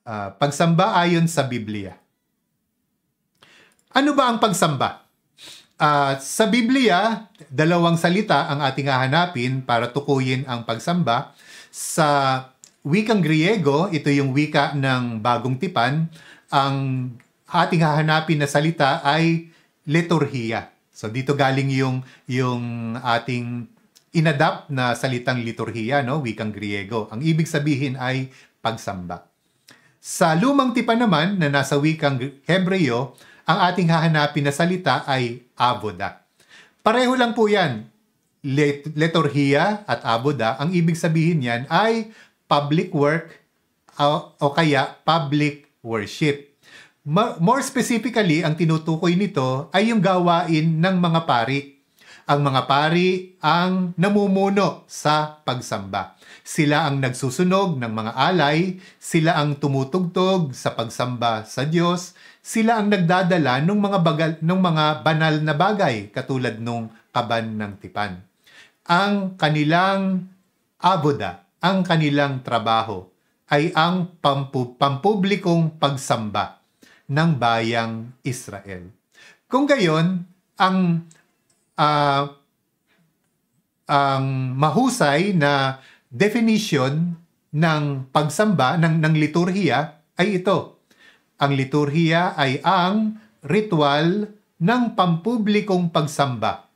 Pagsamba ayon sa Biblia. Ano ba ang pagsamba? Sa Biblia, dalawang salita ang ating hahanapin para tukuyin ang pagsamba. Sa wikang Griego, ito yung wika ng Bagong Tipan, ang ating hahanapin na salita ay liturhiya. So dito galing yung ating inadapt na salitang liturhiya, no? Wikang Griego. Ang ibig sabihin ay pagsamba. Sa Lumang Tipan naman, na nasa wikang Hebreo, ang ating hahanapin na salita ay avoda. Pareho lang po yan. Liturhiya at avoda, ang ibig sabihin yan ay public work o kaya public worship. More specifically, ang tinutukoy nito ay yung gawain ng mga pari. Ang mga pari ang namumuno sa pagsamba. Sila ang nagsusunog ng mga alay, sila ang tumutugtog sa pagsamba sa Diyos, sila ang nagdadala ng mga banal na bagay katulad nung kaban ng tipan. Ang kanilang avoda, ang kanilang trabaho ay ang pampublikong pagsamba ng bayang Israel. Kung gayon, ang mahusay na definition ng pagsamba, ng liturhiya ay ito. Ang liturhiya ay ang ritual ng pampublikong pagsamba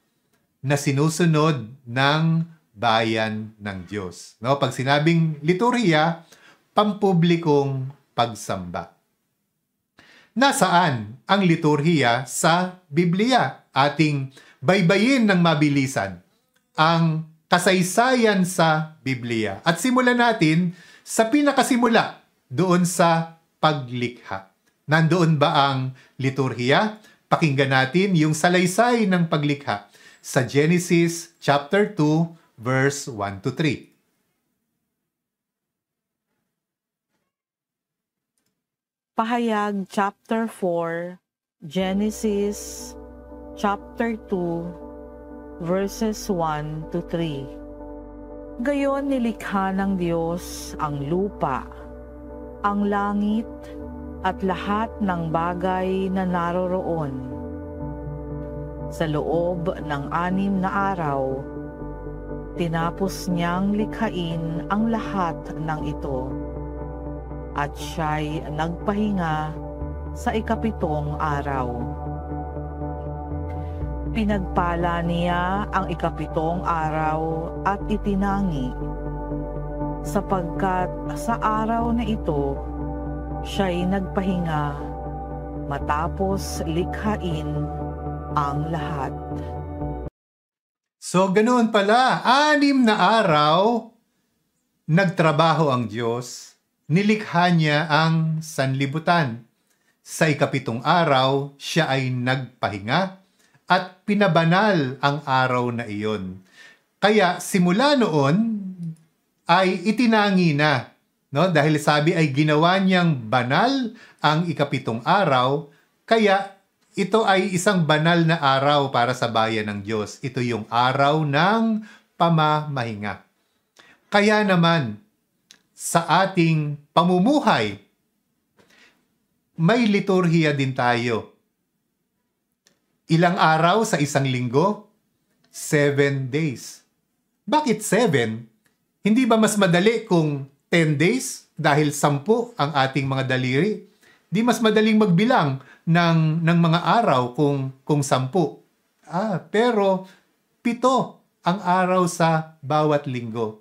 na sinusunod ng bayan ng Diyos. No? Pag sinabing liturhiya, pampublikong pagsamba. Nasaan ang liturhiya sa Biblia? Ating baybayin ng mabilisan ang kasaysayan sa Biblia. At simulan natin sa pinakasimula, doon sa paglikha. Nandoon ba ang liturhiya? Pakinggan natin yung salaysay ng paglikha sa Genesis chapter 2, verse 1 to 3. Pahayag chapter 4, Genesis chapter 2, verses 1 to 3. Gayon nilikha ng Diyos ang lupa, ang langit, at lahat ng bagay na naroroon. Sa loob ng 6 na araw, tinapos niyang likhain ang lahat ng ito, at siya'y nagpahinga sa 7 araw. Pinagpala niya ang 7 araw at itinangi, sapagkat sa araw na ito, siya'y nagpahinga matapos likhain ang lahat. So, ganoon pala, 6 na araw, nagtrabaho ang Diyos, nilikha niya ang sanlibutan. Sa 7 araw, siya ay nagpahinga at pinabanal ang araw na iyon. Kaya simula noon ay itinangi na. No? Dahil sabi ay ginawa niyang banal ang 7 araw, kaya ito ay isang banal na araw para sa bayan ng Diyos. Ito yung araw ng pamamahinga. Kaya naman, sa ating pamumuhay, may liturhiya din tayo. Ilang araw sa isang linggo? 7 days. Bakit 7? Hindi ba mas madali kung 10 days dahil 10 ang ating mga daliri? Di mas madaling magbilang ng mga araw kung 10. Pero 7 ang araw sa bawat linggo.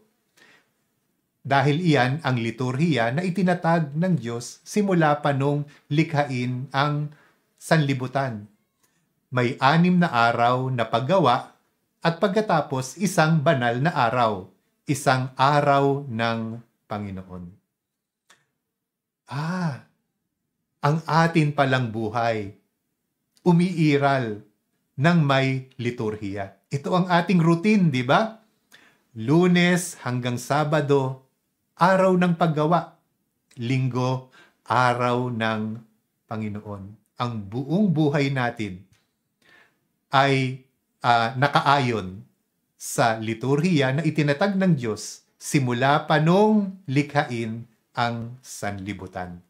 Dahil iyan ang liturhiya na itinatag ng Diyos simula pa nung likhain ang sanlibutan. May 6 na araw na paggawa at pagkatapos isang banal na araw, isang araw ng Panginoon. Ang atin palang buhay, umiiral ng may liturhiya. Ito ang ating routine, di ba? Lunes hanggang Sabado, araw ng paggawa. Linggo, araw ng Panginoon. Ang buong buhay natin ay nakaayon sa liturhiya na itinatag ng Diyos simula pa nung likhain ang sanlibutan.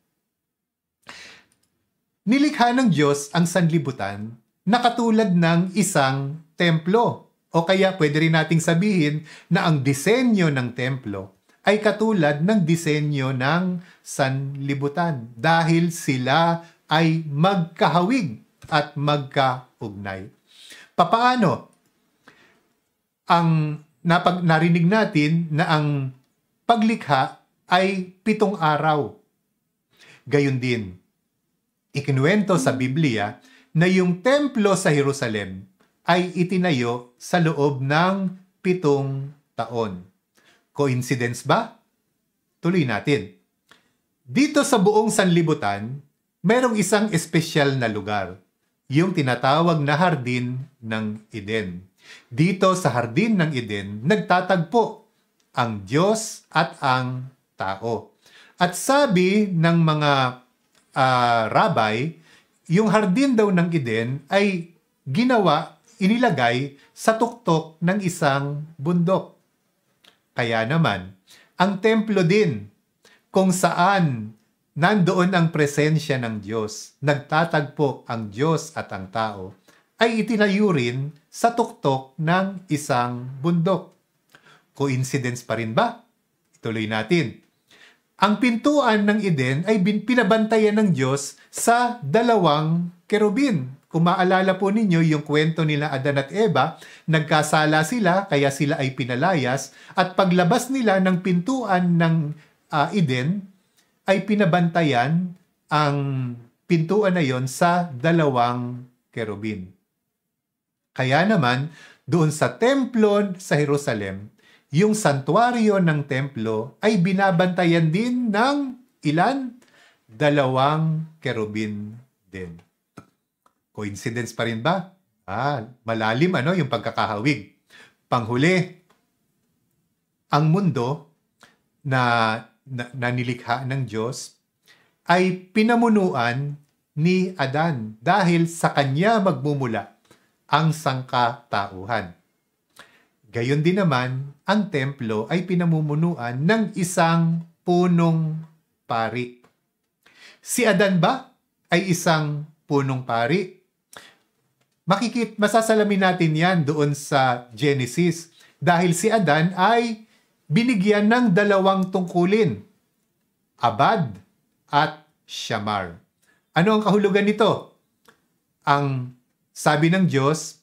Nilikha ng Diyos ang sanlibutan na katulad ng isang templo. O kaya pwede rin nating sabihin na ang disenyo ng templo ay katulad ng disenyo ng sanlibutan dahil sila ay magkahawig at magkaugnay. Papaano? Narinig natin na ang paglikha ay 7 araw. Gayon din, ikinuwento sa Biblia na yung templo sa Jerusalem ay itinayo sa loob ng 7 taon. Coincidence ba? Tuloy natin. Dito sa buong sanlibutan, mayroong isang espesyal na lugar, yung tinatawag na Hardin ng Eden. Dito sa Hardin ng Eden, nagtatagpo ang Diyos at ang tao. At sabi ng mga rabbi, yung Hardin daw ng Eden ay inilagay sa tuktok ng isang bundok. Kaya naman, ang templo din, kung saan nandoon ang presensya ng Diyos, nagtatagpo ang Diyos at ang tao, ay itinayo rin sa tuktok ng isang bundok. Coincidence pa rin ba? Ituloy natin. Ang pintuan ng Eden ay pinabantayan ng Diyos sa 2 kerubin. Kung maalala po ninyo yung kwento nila Adan at Eva, nagkasala sila kaya sila ay pinalayas at paglabas nila ng pintuan ng Eden ay pinabantayan ang pintuan na yon sa 2 kerubin. Kaya naman, doon sa templo sa Jerusalem, yung santuario ng templo ay binabantayan din ng ilan? 2 kerubin din. Coincidence pa rin ba? Malalim yung pagkakahawig. Panghuli, ang mundo na nilikha ng Diyos ay pinamunuan ni Adan dahil sa kanya magmumula ang sangkatauhan. Gayon din naman, ang templo ay pinamumunuan ng isang punong pari. Si Adan ba ay isang punong pari? Masasalamin natin yan doon sa Genesis dahil si Adan ay binigyan ng 2 tungkulin, Abad at Shamar. Ano ang kahulugan nito? Ang sabi ng Diyos,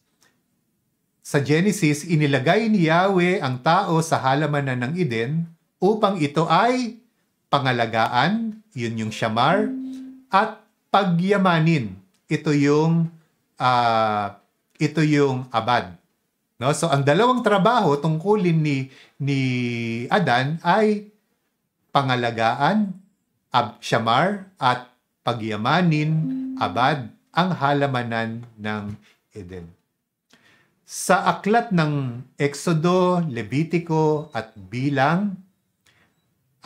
sa Genesis, inilagay ni Yahweh ang tao sa halamanan ng Eden upang ito ay pangalagaan, yun yung Shamar, at pagyamanin, ito yung Abad. No? So, ang 2 trabaho tungkulin ni Adan ay pangalagaan, Shamar, at pagyamanin, Abad, ang halamanan ng Eden. Sa aklat ng Exodo, Levitico at Bilang,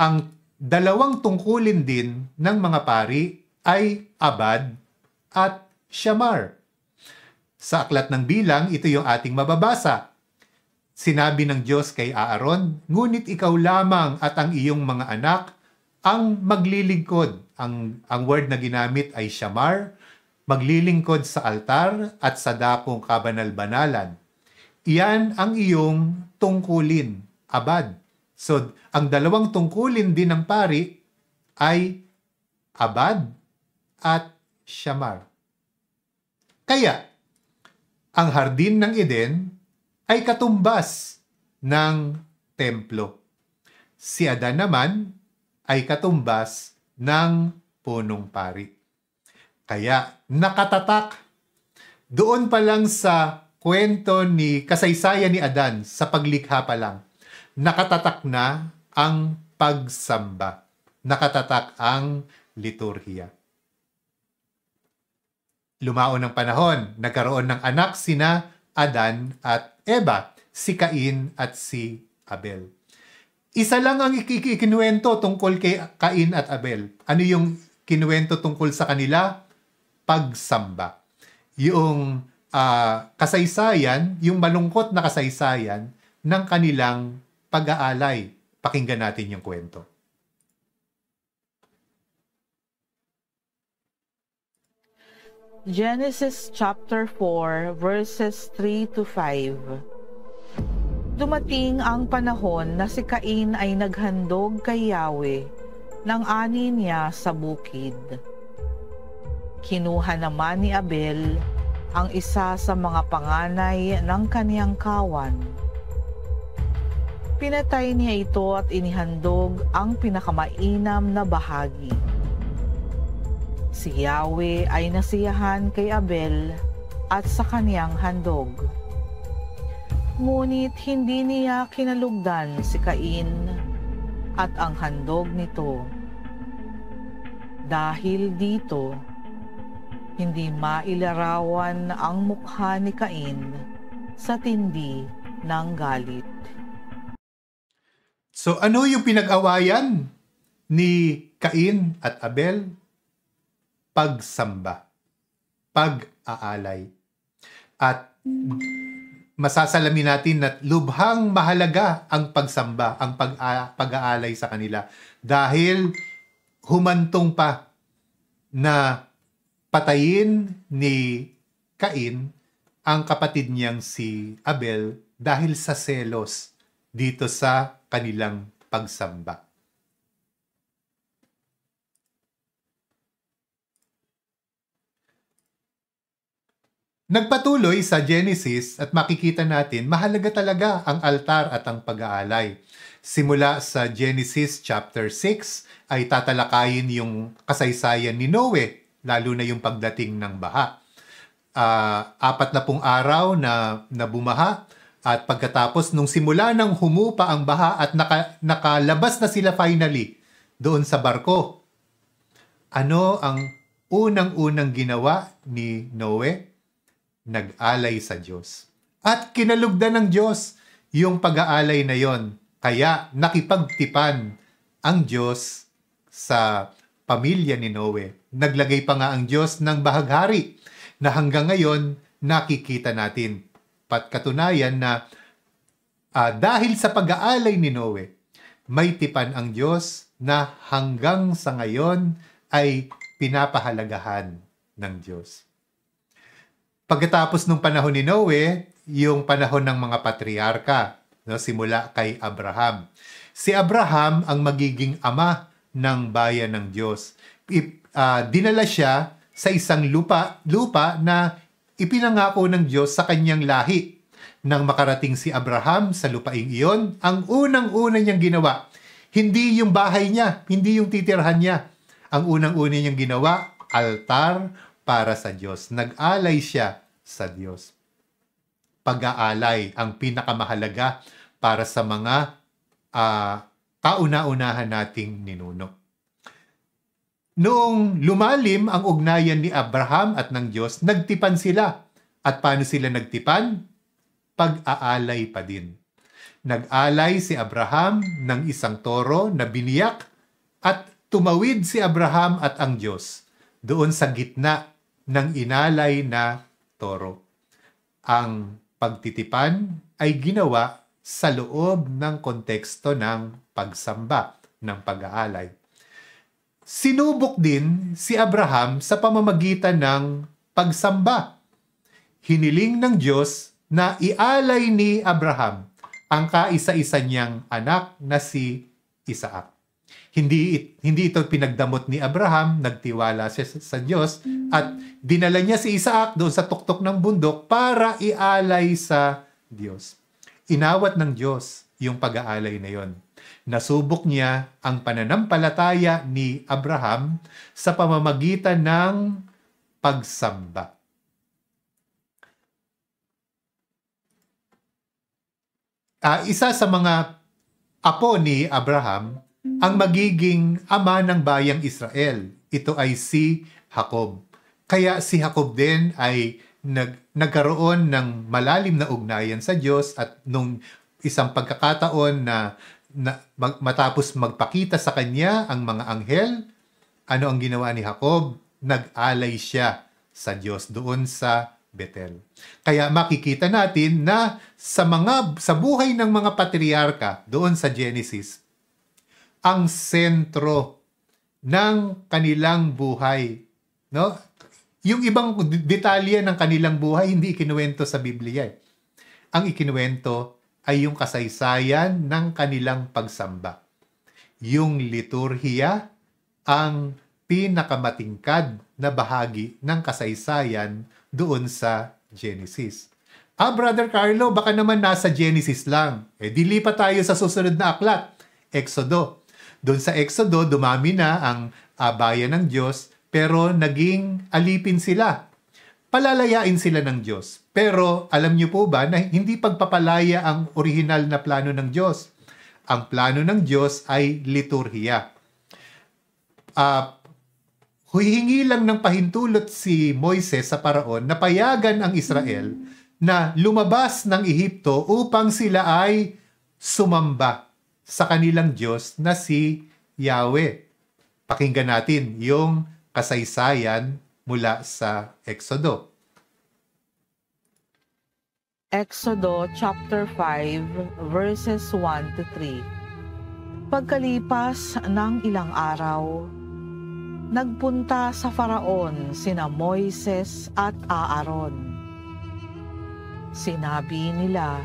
ang 2 tungkulin din ng mga pari ay Abad at Shamar. Sa aklat ng Bilang, ito yung ating mababasa. Sinabi ng Diyos kay Aaron, ngunit ikaw lamang at ang iyong mga anak ang maglilingkod. Ang word na ginamit ay Shamar, maglilingkod sa altar at sa dakong kabanal-banalan. Iyan ang iyong tungkulin, Abad. So, ang 2 tungkulin din ng pari ay Abad at Shamar. Kaya, ang Hardin ng Eden ay katumbas ng templo. Si Adan naman ay katumbas ng punong pari. Kaya nakatatak doon pa lang sa kwento kasaysayan ni Adan sa paglikha pa lang, nakatatak na ang pagsamba. Nakatatak ang liturhiya. Lumaon ng panahon, nagkaroon ng anak sina Adan at Eva, si Cain at si Abel. Isa lang ang ikikinuwento tungkol kay Cain at Abel. Ano yung kinuwento tungkol sa kanila? Pagsamba. Yung kasaysayan, yung malungkot na kasaysayan ng kanilang pag-aalay. Pakinggan natin yung kwento. Genesis chapter 4 verses 3 to 5. Dumating ang panahon na si Cain ay naghandog kay Yahweh ng ani niya sa bukid. Kinuha naman ni Abel ang isa sa mga panganay ng kaniyang kawan. Pinatay niya ito at inihandog ang pinakamainam na bahagi. Si Yahweh ay nasiyahan kay Abel at sa kaniyang handog. Ngunit hindi niya kinalugdan si Cain at ang handog nito. Dahil dito, hindi mailarawan ang mukha ni Cain sa tindi ng galit. So ano yung pinag-awayan ni Cain at Abel? Pagsamba, pag-aalay. At masasalamin natin na lubhang mahalaga ang pagsamba, ang pag-aalay sa kanila. Dahil humantong pa na patayin ni Cain ang kapatid niyang si Abel dahil sa selos dito sa kanilang pagsamba. Nagpatuloy sa Genesis at makikita natin mahalaga talaga ang altar at ang pag-aalay. Simula sa Genesis chapter 6 ay tatalakayin yung kasaysayan ni Noe, lalo na yung pagdating ng baha. 40 araw na bumaha at pagkatapos nung simula nang humupa ang baha at nakalabas na sila finally doon sa barko. Ano ang unang-unang ginawa ni Noe? Nag-alay sa Diyos. At kinalugdan ng Diyos yung pag-aalay na yon. Kaya nakipagtipan ang Diyos sa pamilya ni Noe. Naglagay pa nga ang Diyos ng bahaghari na hanggang ngayon nakikita natin. Katunayan na dahil sa pag-aalay ni Noe, may tipan ang Diyos na hanggang sa ngayon ay pinapahalagahan ng Diyos. Pagkatapos ng panahon ni Noe, yung panahon ng mga patriarka, no, simula kay Abraham. Si Abraham ang magiging ama ng bayan ng Diyos. Dinala siya sa isang lupa na ipinangako ng Diyos sa kanyang lahi. Nang makarating si Abraham sa lupaing iyon, ang unang-una niyang ginawa, hindi yung bahay niya, hindi yung titirhan niya. Ang unang-una niyang ginawa, altar para sa Diyos. Nag-alay siya sa Diyos. Pag-aalay ang pinakamahalaga para sa mga kauna-unahan nating ninuno. Noong lumalim ang ugnayan ni Abraham at ng Diyos, nagtipan sila. At paano sila nagtipan? Pag-aalay pa din. Nag-alay si Abraham ng isang toro na biniyak at tumawid si Abraham at ang Diyos doon sa gitna ng inalay na toro. Ang pagtitipan ay ginawa sa loob ng konteksto ng pagsamba, ng pag-aalay. Sinubok din si Abraham sa pamamagitan ng pagsamba. Hiniling ng Diyos na ialay ni Abraham ang kaisa-isa niyang anak na si Isaac. Hindi ito pinagdamot ni Abraham, nagtiwala siya sa Diyos at dinala niya si Isaac doon sa tuktok ng bundok para ialay sa Diyos. Inawat ng Diyos yung pag-aalay na yon. Nasubok niya ang pananampalataya ni Abraham sa pamamagitan ng pagsamba. Isa sa mga apo ni Abraham ang magiging ama ng bayang Israel. Ito ay si Jacob. Kaya si Jacob din ay nagkaroon ng malalim na ugnayan sa Diyos at nung isang pagkakataon na matapos magpakita sa kanya ang mga anghel, ano ang ginawa ni Jacob? Nag-alay siya sa Diyos doon sa Bethel. Kaya makikita natin na sa buhay ng mga patriarka doon sa Genesis, ang sentro ng kanilang buhay, no? Yung ibang detalye ng kanilang buhay, hindi ikinuwento sa Biblia. Ang ikinuwento ay yung kasaysayan ng kanilang pagsamba. Yung liturhiya, ang pinakamatingkad na bahagi ng kasaysayan doon sa Genesis. Brother Carlo, baka naman nasa Genesis lang. Dilipat tayo sa susunod na aklat, Exodo. Doon sa Exodo, dumami na ang bayan ng Diyos, pero naging alipin sila. Palalayain sila ng Diyos. Pero alam niyo po ba na hindi pagpapalaya ang orihinal na plano ng Diyos? Ang plano ng Diyos ay liturhiya. Huhingi lang ng pahintulot si Moises sa paraon na payagan ang Israel na lumabas ng Ehipto upang sila ay sumamba sa kanilang Diyos na si Yahweh. Pakinggan natin yung kasaysayan mula sa Exodo. Exodo chapter 5 verses 1 to 3. Pagkalipas ng ilang araw, nagpunta sa Faraon sina Moises at Aaron. Sinabi nila,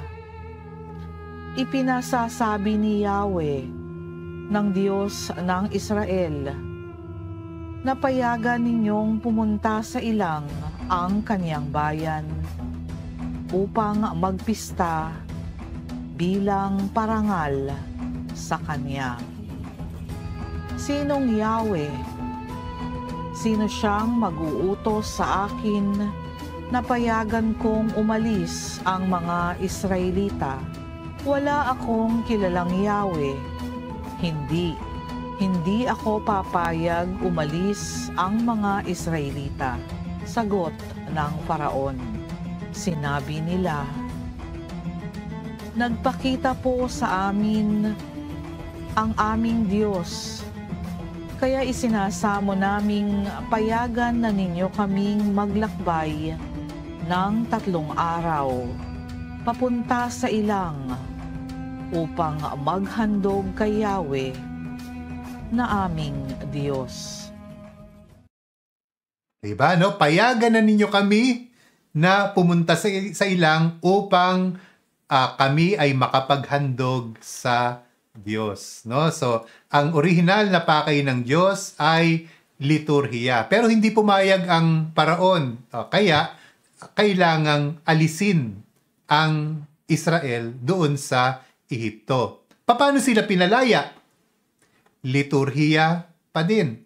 "Ipinasasabi ni Yahweh, ng Diyos ng Israel, na payagan ninyong pumunta sa ilang ang kaniyang bayan upang magpista bilang parangal sa kanya." Sinong Yahweh? Sino siyang mag-uutos sa akin na payagan kong umalis ang mga Israelita? Wala akong kilalang Yahweh. Hindi ako papayag umalis ang mga Israelita. Sagot ng Faraon. Sinabi nila, "Nagpakita po sa amin ang aming Diyos, kaya isinasamo naming payagan na ninyo kaming maglakbay ng 3 araw papunta sa ilang upang maghandog kay Yahweh na aming Diyos." Diba, no? Payagan na ninyo kami na pumunta sa ilang upang kami ay makapaghandog sa Diyos, no? So, ang orihinal na pakay ng Diyos ay liturhiya. Pero hindi pumayag ang paraon. Kaya, kailangang alisin ang Israel doon sa Ehipto. Paano sila pinalaya? Liturhiya pa din.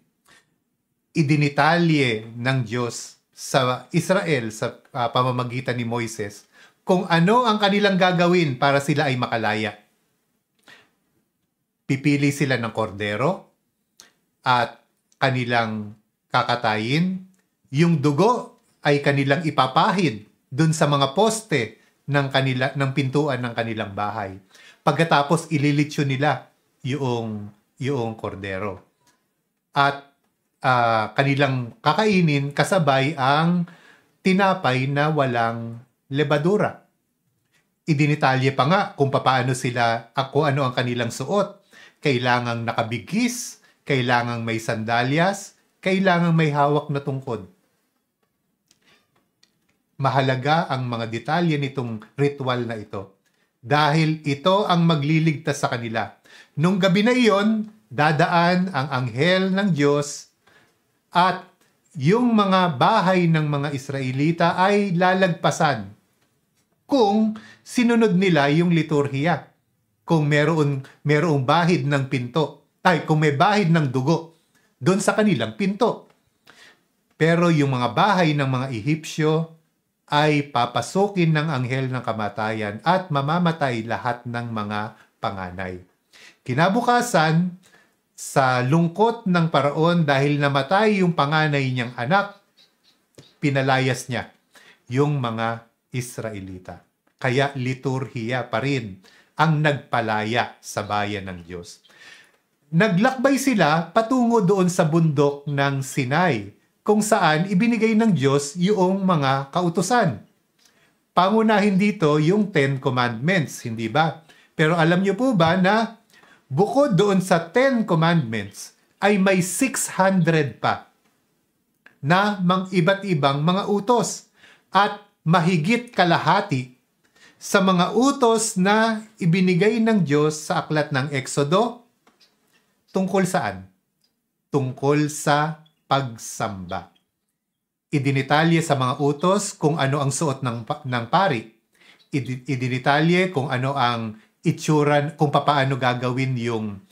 Idinitalye ng Diyos sa Israel sa pamamagitan ni Moises kung ano ang kanilang gagawin para sila ay makalaya. Pipili sila ng kordero at kanilang kakatayin. Yung dugo ay kanilang ipapahid dun sa mga poste ng pintuan ng kanilang bahay. Pagkatapos ililitsyo nila yung kordero. At kanilang kakainin kasabay ang tinapay na walang lebadura. Idinitalye pa nga kung paano kung ano ang kanilang suot. Kailangang nakabigis, kailangang may sandalyas, kailangang may hawak na tungkod. Mahalaga ang mga detalye nitong ritual na ito dahil ito ang magliligtas sa kanila. Nung gabi na iyon, dadaan ang anghel ng Diyos at yung mga bahay ng mga Israelita ay lalagpasan kung sinunod nila yung liturhiya. Kung merong bahid ng pinto, kung may bahid ng dugo doon sa kanilang pinto. Pero yung mga bahay ng mga Ehipsyo ay papasukin ng anghel ng kamatayan at mamamatay lahat ng mga panganay. Kinabukasan, sa lungkot ng paraon dahil namatay yung panganay niyang anak, pinalayas niya yung mga Israelita. Kaya liturhiya pa rin ang nagpalaya sa bayan ng Diyos. Naglakbay sila patungo doon sa bundok ng Sinai, kung saan ibinigay ng Diyos yung mga kautusan. Pangunahin dito yung 10 Commandments, hindi ba? Pero alam niyo po ba na bukod doon sa 10 Commandments, ay may 600 pa na iba't ibang mga utos at mahigit kalahati sa mga utos na ibinigay ng Diyos sa aklat ng Exodo tungkol saan? Tungkol sa pagsamba. Idinitalye sa mga utos kung ano ang suot ng pari. Idinitalye kung ano ang itsura, kung papaano gagawin yung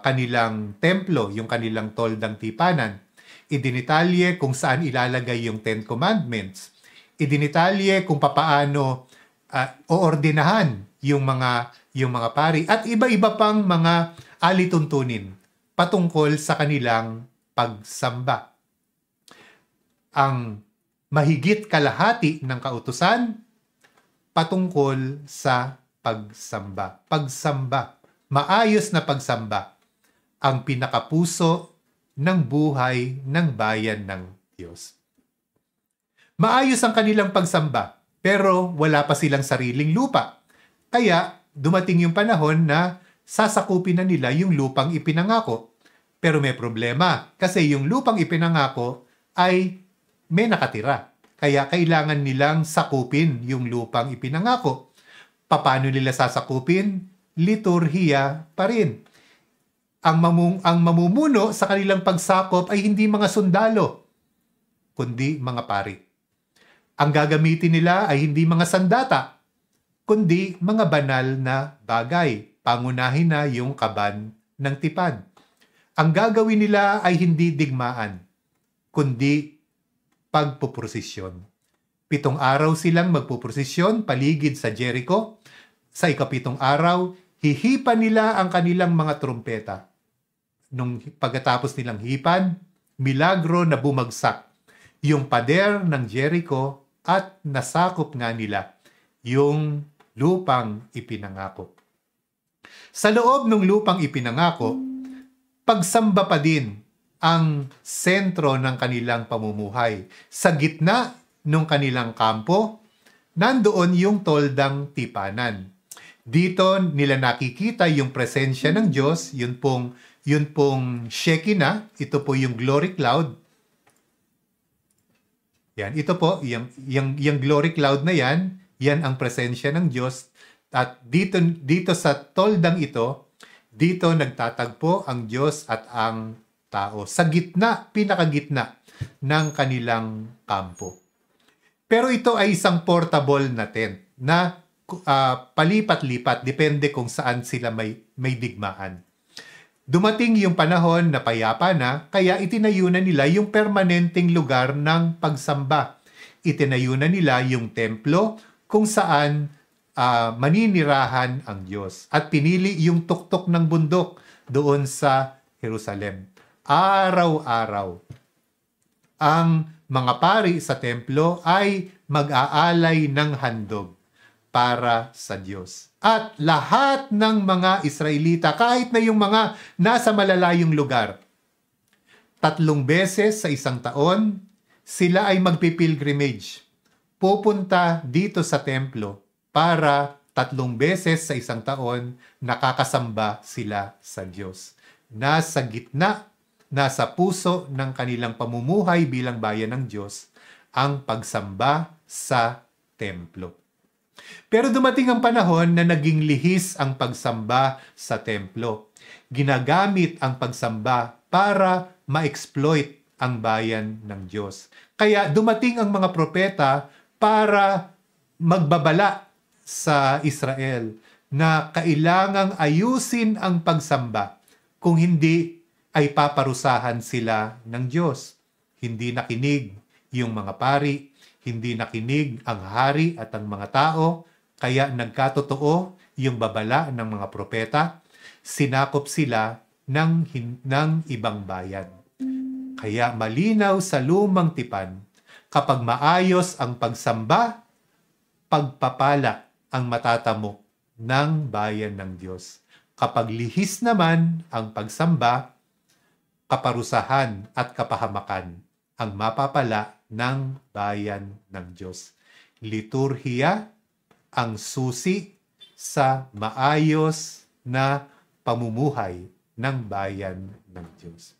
kanilang templo, yung kanilang toldang tipanan. Idinitalye kung saan ilalagay yung Ten Commandments. Idinitalye kung papaano oordinahan yung mga pari at iba-iba pang mga alituntunin patungkol sa kanilang pagsamba. Ang mahigit kalahati ng kautusan patungkol sa pagsamba. Pagsamba, maayos na pagsamba, ang pinakapuso ng buhay ng bayan ng Diyos. Maayos ang kanilang pagsamba, pero wala pa silang sariling lupa. Kaya dumating yung panahon na sasakupin na nila yung lupang ipinangako. Pero may problema kasi yung lupang ipinangako ay may nakatira. Kaya kailangan nilang sakupin yung lupang ipinangako. Paano nila sasakupin? Liturhiya pa rin. Ang mamumuno sa kanilang pagsakop ay hindi mga sundalo, kundi mga pari. Ang gagamitin nila ay hindi mga sandata, kundi mga banal na bagay. Pangunahin na yung kaban ng tipan. Ang gagawin nila ay hindi digmaan, kundi pagpuprosesyon. 7 araw silang magpuprosesyon paligid sa Jericho. Sa ika-7 araw, hihipan nila ang kanilang mga trumpeta. Nung pagkatapos nilang hipan, milagro na bumagsak yung pader ng Jericho at nasakop nga nila yung lupang ipinangako. Sa loob ng lupang ipinangako, pagsamba pa din ang sentro ng kanilang pamumuhay. Sa gitna ng kanilang kampo, nandoon yung toldang tipanan. Dito nila nakikita yung presensya ng Diyos, yun pong Shekinah, ito po yung glory cloud. Yan, ito po, yung glory cloud na yan ang presensya ng Diyos. At dito sa toldang ito, dito nagtatagpo ang Diyos at ang tao. Sa gitna, pinakagitna ng kanilang kampo. Pero ito ay isang portable na tent na palipat-lipat, depende kung saan sila may digmaan. Dumating yung panahon na payapa na, kaya itinayo na nila yung permanenteng lugar ng pagsamba. Itinayo na nila yung templo kung saan maninirahan ang Diyos. At pinili yung tuktok ng bundok doon sa Jerusalem. Araw-araw, ang mga pari sa templo ay mag-aalay ng handog para sa Diyos. At lahat ng mga Israelita, kahit na yung mga nasa malalayong lugar, 3 beses sa isang taon, sila ay magpipilgrimage. Pupunta dito sa templo para 3 beses sa isang taon nakakasamba sila sa Diyos. Nasa gitna, nasa puso ng kanilang pamumuhay bilang bayan ng Diyos ang pagsamba sa templo. Pero dumating ang panahon na naging lihis ang pagsamba sa templo. Ginagamit ang pagsamba para ma-exploit ang bayan ng Diyos. Kaya dumating ang mga propeta para magbabala sa Israel na kailangang ayusin ang pagsamba. Kung hindi, ay paparusahan sila ng Diyos. Hindi nakinig yung mga pari, hindi nakinig ang hari at ang mga tao, kaya nagkatotoo yung babala ng mga propeta, sinakop sila ng ibang bayan. Kaya malinaw sa lumang tipan, kapag maayos ang pagsamba, pagpapala ang matatamo ng bayan ng Diyos. Kapag lihis naman ang pagsamba, kaparusahan at kapahamakan ang mapapala ng bayan ng Diyos. Liturhiya ang susi sa maayos na pamumuhay ng bayan ng Diyos.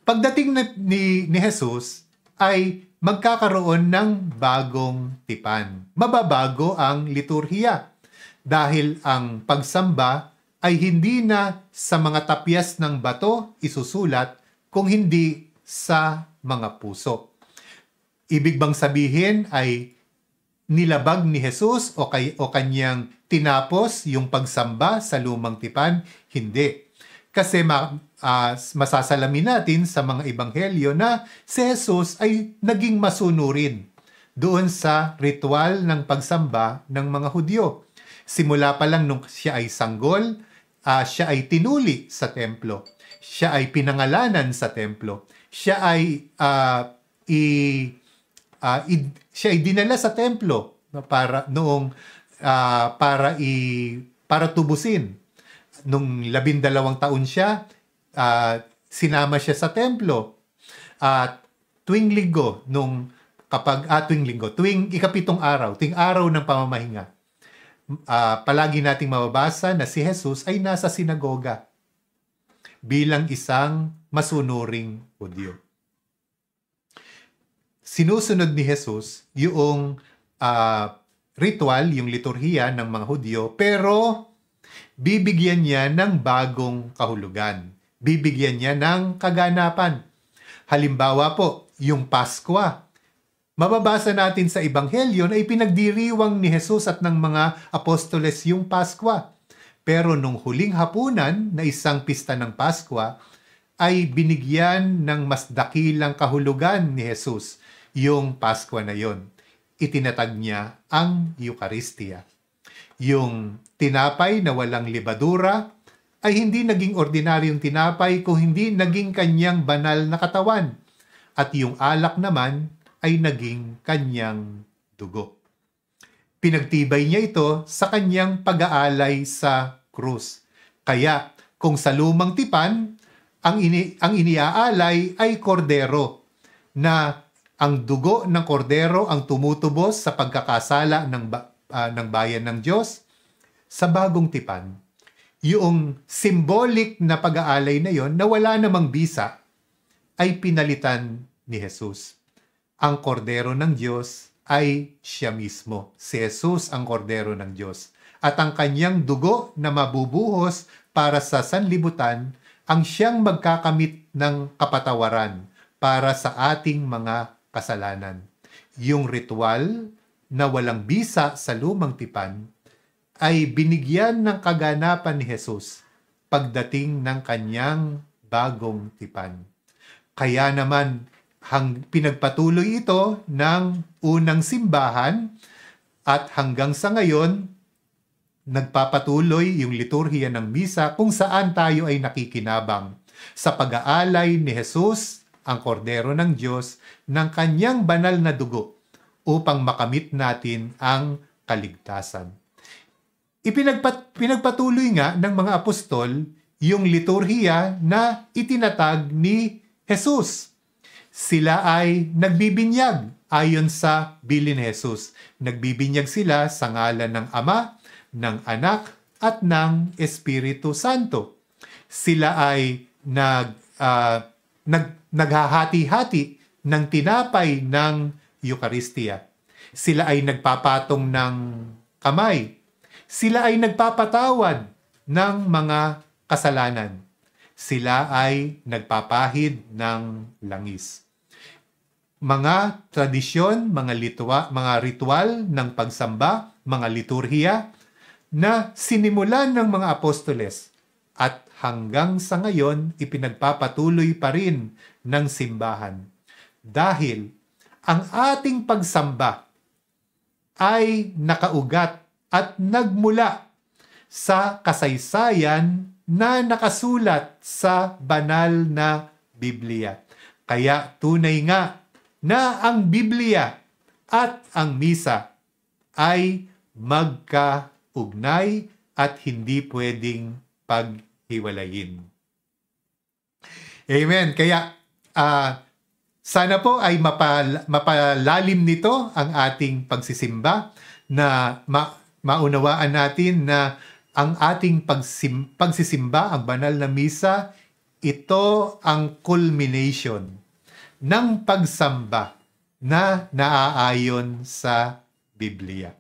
Pagdating ni Jesus ay magkakaroon ng bagong tipan. Mababago ang liturhiya dahil ang pagsamba ay hindi na sa mga tapyas ng bato isusulat kung hindi sa mga puso. Ibig bang sabihin ay nilabag ni Jesus o kanyang tinapos yung pagsamba sa lumang tipan? Hindi. Kasi masasalamin natin sa mga ebanghelyo na si Jesus ay naging masunurin doon sa ritual ng pagsamba ng mga Hudyo. Simula pa lang nung siya ay sanggol, siya ay tinuli sa templo. Siya ay pinangalanan sa templo. Siya ay dinala sa templo para tubusin. Nung 12 taon siya, sinama siya sa templo. Tuwing linggo, tuwing ikapitong araw, tuwing araw ng pamamahinga, palagi nating mababasa na si Jesus ay nasa sinagoga bilang isang masunuring Hudyo. Sinusunod ni Jesus yung ritual, yung liturhiya ng mga Hudyo, pero bibigyan niya ng bagong kahulugan. Bibigyan niya ng kaganapan. Halimbawa po, yung Paskwa. Mababasa natin sa Ebanghelyo na ipinagdiriwang ni Jesus at ng mga apostoles yung Paskwa. Pero nung huling hapunan na isang pista ng Paskwa, ay binigyan ng mas dakilang kahulugan ni Jesus yung Paskwa na yon. Itinatag niya ang Eucharistia. Yung tinapay na walang libadura ay hindi naging ordinaryong tinapay kung hindi naging kanyang banal na katawan. At yung alak naman ay naging kanyang dugo. Pinagtibay niya ito sa kanyang pag-aalay sa krus. Kaya kung sa lumang tipan, ang iniaalay ay kordero, na ang dugo ng kordero ang tumutubos sa pagkakasala ng bayan ng Diyos. Sa bagong tipan, yung symbolic na pag-aalay na yon na wala namang bisa ay pinalitan ni Jesus. Ang kordero ng Diyos ay siya mismo. Si Jesus ang kordero ng Diyos. At ang kanyang dugo na mabubuhos para sa sanlibutan ang siyang magkakamit ng kapatawaran para sa ating mga kasalanan. Yung ritual na walang bisa sa lumang tipan ay binigyan ng kaganapan ni Jesus pagdating ng kanyang bagong tipan. Kaya naman, pinagpatuloy ito ng unang simbahan at hanggang sa ngayon, nagpapatuloy yung liturhiya ng misa kung saan tayo ay nakikinabang sa pag-aalay ni Jesus, ang kordero ng Diyos, ng kanyang banal na dugo upang makamit natin ang kaligtasan. Pinagpatuloy nga ng mga apostol yung liturhiya na itinatag ni Jesus. Sila ay nagbibinyag ayon sa bilin ni Jesus. Nagbibinyag sila sa ngalan ng Ama, ng Anak, at ng Espiritu Santo. Sila ay naghahati-hati ng tinapay ng Eucharistia. Sila ay nagpapatong ng kamay. Sila ay nagpapatawad ng mga kasalanan. Sila ay nagpapahid ng langis. Mga tradisyon, mga ritual ng pagsamba, mga liturhiya na sinimulan ng mga apostoles at hanggang sa ngayon ipinagpapatuloy pa rin ng simbahan. Dahil ang ating pagsamba ay nakaugat at nagmula sa kasaysayan na nakasulat sa banal na Biblia. Kaya tunay nga na ang Biblia at ang misa ay magkaugnay at hindi pwedeng paghiwalayin. Amen. Kaya sana po ay mapalalim nito ang ating pagsisimba na maunawaan natin na ang ating pagsisimba, ang banal na misa, ito ang culmination ng pagsamba na naaayon sa Biblia.